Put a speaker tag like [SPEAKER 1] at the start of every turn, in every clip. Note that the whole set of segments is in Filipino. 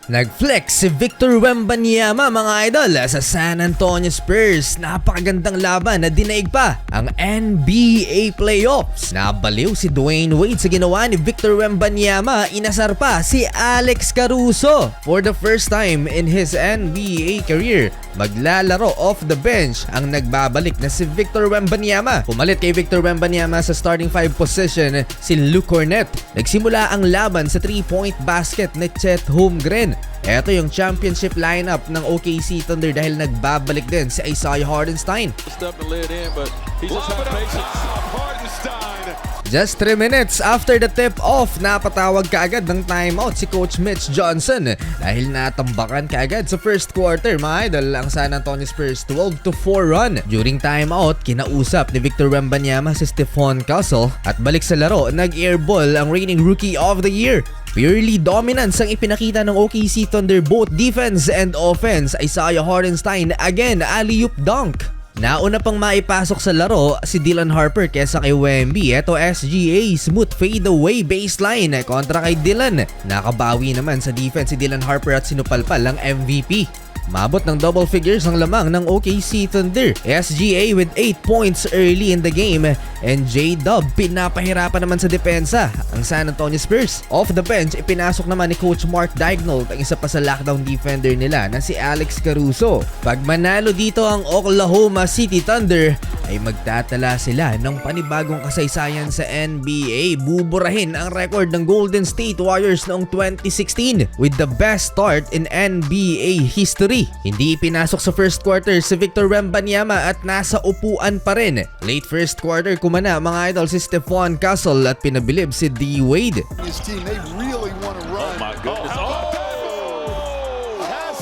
[SPEAKER 1] Nag-flex si Victor Wembanyama mga idol sa San Antonio Spurs. Napakagandang laban na dinaig pa ang NBA Playoffs. Nabaliw si Dwayne Wade sa ginawa ni Victor Wembanyama. Inasar pa si Alex Caruso. For the first time in his NBA career, maglalaro off the bench ang nagbabalik na si Victor Wembanyama. Pumalit kay Victor Wembanyama sa starting 5 position si Luke Kornet. Nagsimula ang laban sa 3-point basket ni Chet Holmgren. Ito yung championship lineup ng OKC Thunder dahil nagbabalik din si Isaiah Hartenstein. Just 3 minutes after the tip-off, napatawag kaagad ng timeout si Coach Mitch Johnson dahil natambakan kaagad sa first quarter mga idol ang San Antonio Spurs 12-4 run. During timeout, kinausap ni Victor Wembanyama si Stephon Castle at balik sa laro, nag-airball ang reigning Rookie of the Year. Purely dominance ang ipinakita ng OKC Thunder both defense and offense. Isaiah Hartenstein again alley-oop dunk. Nauna pang maipasok sa laro si Dylan Harper kesa kay Wemby. Eto SGA, smooth fade away baseline kontra kay Dylan. Nakabawi naman sa defense si Dylan Harper at sinupalpal ang MVP. Mabot ng double figures ang lamang ng OKC Thunder. SGA with 8 points early in the game and J-Dub pinapahirapan naman sa depensa ang San Antonio Spurs. Off the bench, ipinasok naman ni Coach Mark Daigneault ang isa pa sa lockdown defender nila na si Alex Caruso. Pag manalo dito ang Oklahoma City Thunder ay magtatala sila ng panibagong kasaysayan sa NBA. Buburahin ang record ng Golden State Warriors noong 2016 with the best start in NBA history. Hindi ipinasok sa first quarter si Victor Wembanyama at nasa upuan pa rin. Late first quarter kumana mga idol si Stephon Castle at pinabilib si D. Wade.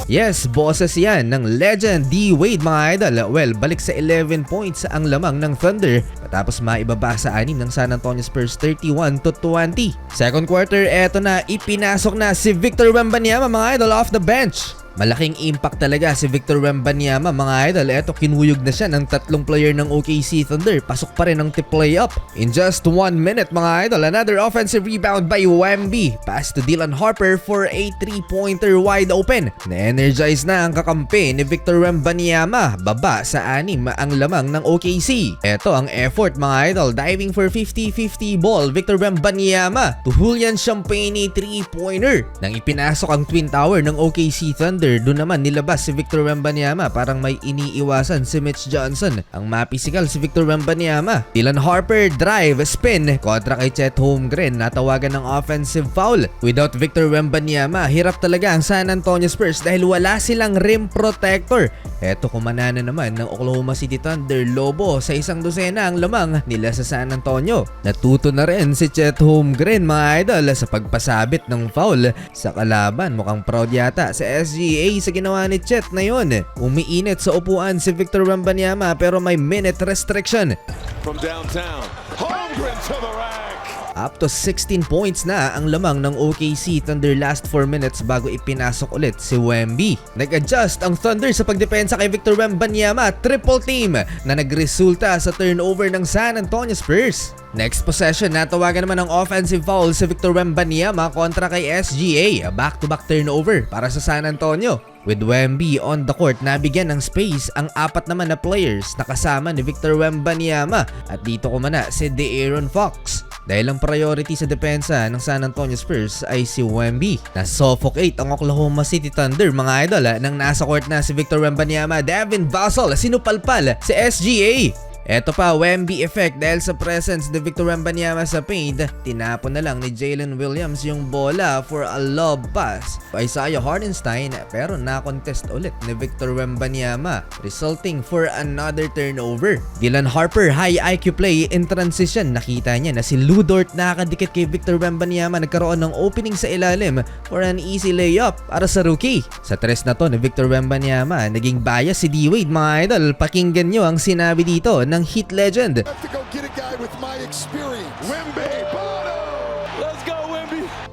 [SPEAKER 1] Yes, boses yan ng legend D. Wade mga idol. Well, balik sa 11 points ang lamang ng Thunder matapos maibaba sa 6 ng San Antonio Spurs 31-20. Second quarter, eto na, ipinasok na si Victor Wembanyama mga idol off the bench. Malaking impact talaga si Victor Wembanyama mga idol. Eto, kinuyog na siya ng tatlong player ng OKC Thunder. Pasok pa rin ang tip play up. In just 1 minute mga idol, another offensive rebound by Wemby. Pass to Dylan Harper for a 3-pointer wide open. Na-energize na ang kakampi ni Victor Wembanyama. Baba sa 6 ang lamang ng OKC. Eto ang effort mga idol. Diving for 50-50 ball. Victor Wembanyama to Julian Champagnie 3-pointer. Nang ipinasok ang Twin Tower ng OKC Thunder, doon naman nilabas si Victor Wembanyama. Parang may iniiwasan si Mitch Johnson. Ang mapisikal si Victor Wembanyama. Dylan Harper drive, spin kontra kay Chet Holmgren. Natawagan ng offensive foul. Without Victor Wembanyama, hirap talaga ang San Antonio Spurs dahil wala silang rim protector. Eto, kumana na naman ng Oklahoma City Thunder. Lobo sa 1 dosena ang lamang nila sa San Antonio. Natuto na rin si Chet Holmgren mga idol sa pagpasabit ng foul sa kalaban. Mukhang proud yata sa SGA sa ginawa ni Chet na yun. Umiinit sa upuan si Victor Wembanyama pero may minute restriction. From downtown, Holmgren to the rack. Up to 16 points na ang lamang ng OKC Thunder last 4 minutes bago ipinasok ulit si Wemby. Nag-adjust ang Thunder sa pagdepensa kay Victor Wembanyama. Triple team na nagresulta sa turnover ng San Antonio Spurs. Next possession, natawagan naman ng offensive foul si Victor Wembanyama kontra kay SGA. Back-to-back turnover para sa San Antonio. With Wemby on the court, nabigyan ng space ang 4 naman na players na kasama ni Victor Wembanyama. At dito kumana si De'Aaron Fox. Dahil ang priority sa depensa ng San Antonio Spurs ay si Wemby. Na-suffocate ang Oklahoma City Thunder mga idol nang nasa court na si Victor Wembanyama. Devin Vassell sinupalpal si SGA. Eto pa, Wemby effect dahil sa presence ni Victor Wembanyama sa paint. Tinapon na lang ni Jalen Williams yung bola for a lob pass. Isaiah Hartenstein pero na-contest ulit ni Victor Wembanyama resulting for another turnover. Dylan Harper, high IQ play in transition. Nakita niya na si Lu Dort nakakadikit kay Victor Wembanyama. Nagkaroon ng opening sa ilalim for an easy layup para sa rookie. Sa tres na to ni Victor Wembanyama, naging bias si D. Wade mga idol. Pakinggan nyo ang sinabi dito ng Heat legend.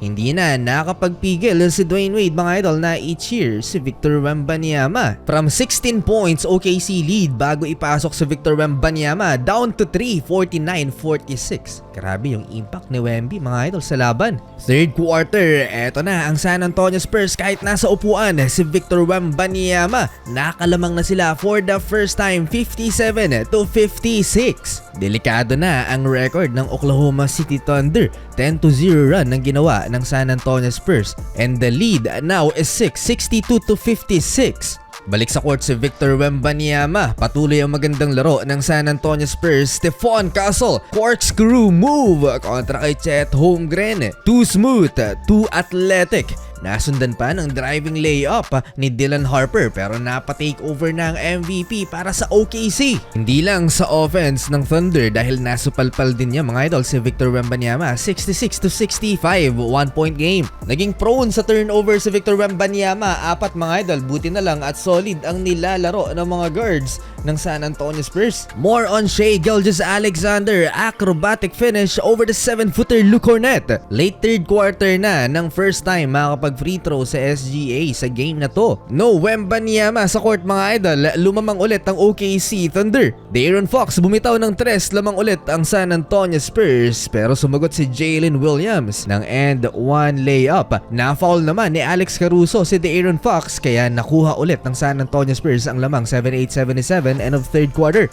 [SPEAKER 1] hindi na nakapagpigil si Dwayne Wade mga idol na i-cheer si Victor Wembanyama. From 16 points OKC lead bago ipasok si Victor Wembanyama down to 3, 49-46. Grabe yung impact ni Wemby mga idol sa laban. Third quarter, eto na ang San Antonio Spurs kahit nasa upuan si Victor Wembanyama. Nakalamang na sila for the first time 57-56. Delikado na ang record ng Oklahoma City Thunder. 10-0 run ang ginawa ng San Antonio Spurs and the lead now is 62-56. Balik sa court si Victor Wembanyama. Patuloy ang magandang laro ng San Antonio Spurs. Stephon Castle, corkscrew move kontra kay Chet Holmgren. Too smooth, too athletic. Nasundan pa ng driving layup ni Dylan Harper pero napatake over na ang MVP para sa OKC. Hindi lang sa offense ng Thunder dahil nasupalpal din niya mga idol si Victor Wembanyama. 66-65, 1-point game. Naging prone sa turnover si Victor Wembanyama. 4 mga idol, buti na lang at solid ang nilalaro ng mga guards ng San Antonio Spurs. More on Shai Gilgeous-Alexander. Acrobatic finish over the 7-footer Luke Cornet. Late third quarter na ng first time makakapag-free throw sa SGA sa game na to. No Wembanyama sa court mga idol. Lumamang ulit ang OKC Thunder. De'Aaron Fox bumitaw ng 3, lamang ulit ang San Antonio Spurs pero sumagot si Jalen Williams ng end 1 layup. Na-foul naman ni Alex Caruso si De'Aaron Fox kaya nakuha ulit ng San Antonio Spurs ang lamang 78-77 end of third quarter.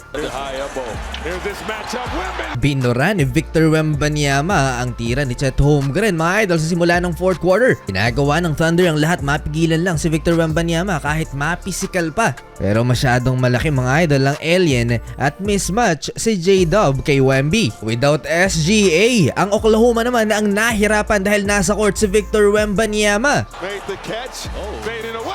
[SPEAKER 1] Binura ni Victor Wembanyama ang tira ni Chet Holmgren mga idol sa simula ng fourth quarter. Ginagawa ng Thunder ang lahat mapigilan lang si Victor Wembanyama kahit mapisikal pa. Pero masyadong malaki mga idol ang alien at mismatch si J-Dub kay Wemby. Without SGA, ang Oklahoma naman ang nahirapan dahil nasa court si Victor Wembanyama.
[SPEAKER 2] Made the catch, fading away.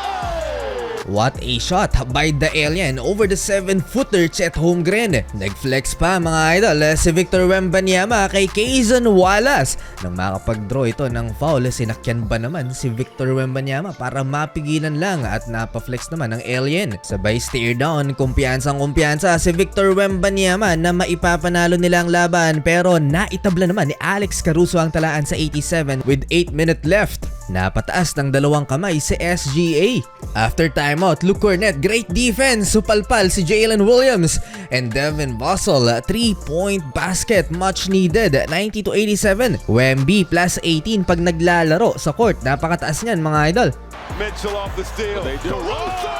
[SPEAKER 1] What a shot by the alien over the 7-footer Chet Holmgren. Nag-flex pa mga idol si Victor Wembanyama kay Kayson Wallace. Nang makapag-draw ito ng foul, sinakyan ba naman si Victor Wembanyama para mapigilan lang at napaflex naman ng alien. Sabay stare down, kumpiyansa si Victor Wembanyama na maipapanalo nila ang laban pero naitabla naman ni Alex Caruso ang talaan sa 87 with 8 minutes left. Napataas ng 2 kamay si SGA. After timeout, Luke Cornet, great defense. Supalpal si Jalen Williams and Devin Vassell, 3-point basket, much needed, 90-87. Wemby plus 18 pag naglalaro sa court. Napakataas niyan mga idol.
[SPEAKER 2] Mitchell off the steal. Caruso!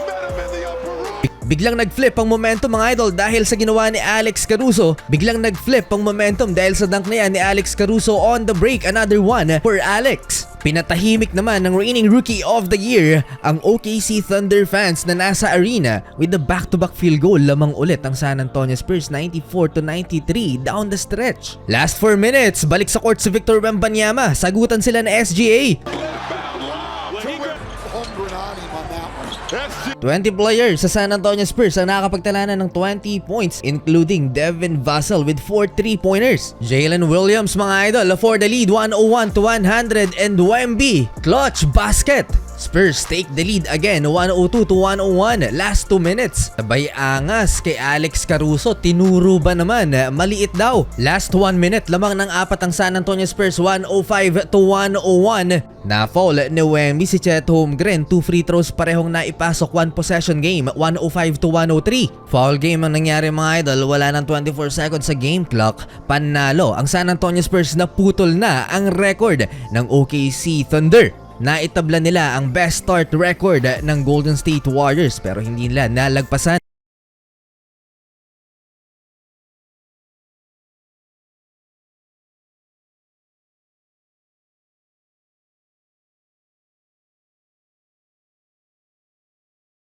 [SPEAKER 2] Met him in the upper room.
[SPEAKER 1] Biglang nag-flip ang momentum mga idol dahil sa ginawa ni Alex Caruso. Biglang nag-flip ang momentum dahil sa dunk na yan ni Alex Caruso on the break. Another one for Alex. Pinatahimik naman ng reigning Rookie of the Year ang OKC Thunder fans na nasa arena with the back-to-back field goal. Lamang ulit ang San Antonio Spurs 94-93 down the stretch. Last 4 minutes, balik sa court si Victor Wembanyama. Sagutan sila na SGA. 20 players sa San Antonio Spurs ang nakakapagtalanan ng 20 points including Devin Vassell with 4 3-pointers. Jalen Williams mga idol for the lead 101-100 and Wemby clutch basket. Spurs take the lead again 102-101 last 2 minutes. Sabay angas kay Alex Caruso, tinuro ba naman? Maliit daw. Last 1 minute lamang ng 4 ang San Antonio Spurs 105-101. Na-foul ni Wemby si Chet Holmgren, 2 free throws parehong naipasok, 1 possession game 105-103. Foul game ang nangyari mga idol, wala ng 24 seconds sa game clock. Panalo ang San Antonio Spurs na putol na ang record ng OKC Thunder. Naitabla nila ang best start record ng Golden State Warriors pero hindi nila nalagpasan